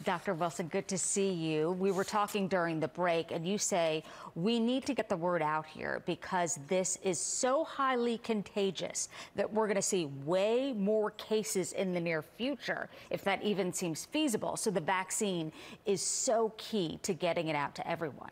Dr. Wilson, good to see you. We were talking during the break, and you say we need to get the word out here because this is so highly contagious that we're going to see way more cases in the near future, if that even seems feasible. So the vaccine is so key to getting it out to everyone.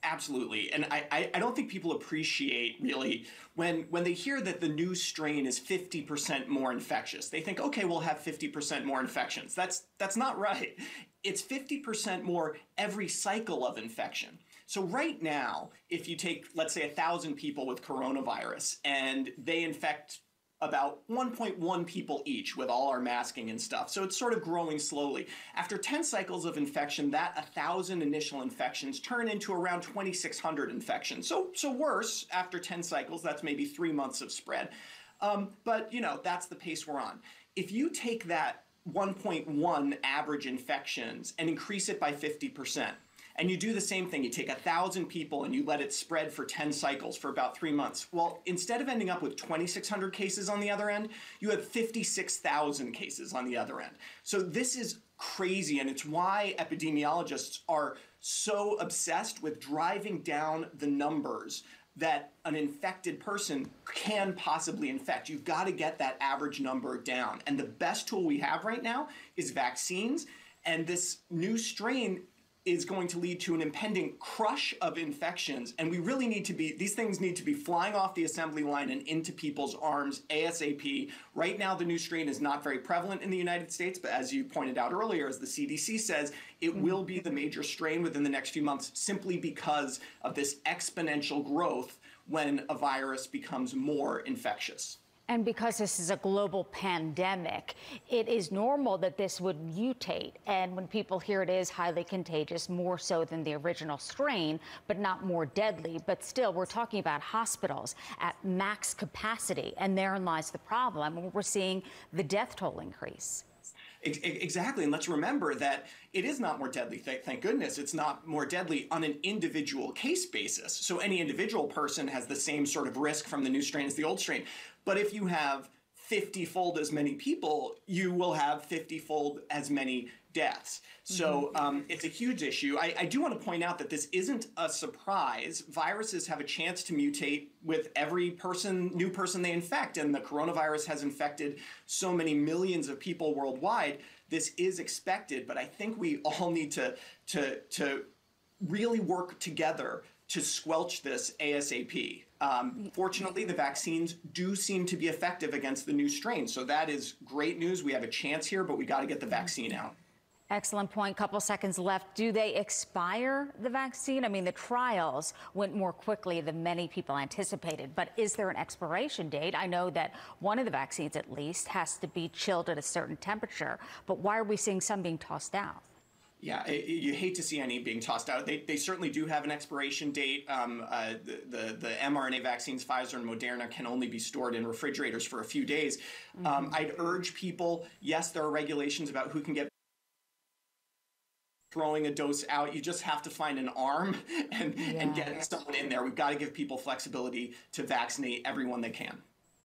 Absolutely. And I don't think people appreciate really when they hear that the new strain is 50% more infectious. They think, okay, we'll have 50% more infections. That's not right. It's 50% more every cycle of infection. So right now, if you take, let's say, 1,000 people with coronavirus and they infect about 1.1 people each with all our masking and stuff. So it's sort of growing slowly. After 10 cycles of infection, that 1,000 initial infections turn into around 2,600 infections. So worse, after 10 cycles, that's maybe 3 months of spread. But, you know, that's the pace we're on. If you take that 1.1 average infections and increase it by 50%, and you do the same thing, you take 1,000 people and you let it spread for 10 cycles for about 3 months. Well, instead of ending up with 2,600 cases on the other end, you have 56,000 cases on the other end. So this is crazy, and it's why epidemiologists are so obsessed with driving down the numbers that an infected person can possibly infect. You've got to get that average number down. And the best tool we have right now is vaccines, and this new strain is going to lead to an impending crush of infections. And we really need to be, these things need to be flying off the assembly line and into people's arms ASAP. Right now, the new strain is not very prevalent in the United States, but as you pointed out earlier, as the CDC says, it will be the major strain within the next few months simply because of this exponential growth when a virus becomes more infectious. And because this is a global pandemic, it is normal that this would mutate. And when people hear it is highly contagious, more so than the original strain, but not more deadly. But still, we're talking about hospitals at max capacity. And therein lies the problem. We're seeing the death toll increase. Exactly. And let's remember that it is not more deadly. Thank goodness it's not more deadly on an individual case basis. So any individual person has the same sort of risk from the new strain as the old strain. But if you have 50-fold as many people, you will have 50-fold as many deaths. So it's a huge issue. I do want to point out that this isn't a surprise. Viruses have a chance to mutate with every new person they infect, and the coronavirus has infected so many millions of people worldwide. This is expected, but I think we all need to really work together to squelch this ASAP. Fortunately, the vaccines do seem to be effective against the new strain. So that is great news. We have a chance here, but we got to get the vaccine out. Excellent point. Couple seconds left. Do they expire, the vaccine? I mean, the trials went more quickly than many people anticipated, but is there an expiration date? I know that one of the vaccines, at least, has to be chilled at a certain temperature, but why are we seeing some being tossed out? Yeah, you hate to see any being tossed out. They certainly do have an expiration date. The mRNA vaccines, Pfizer and Moderna, can only be stored in refrigerators for a few days. I'd urge people, yes, there are regulations about who can get throwing a dose out. You just have to find an arm and get someone in there. We've got to give people flexibility to vaccinate everyone they can.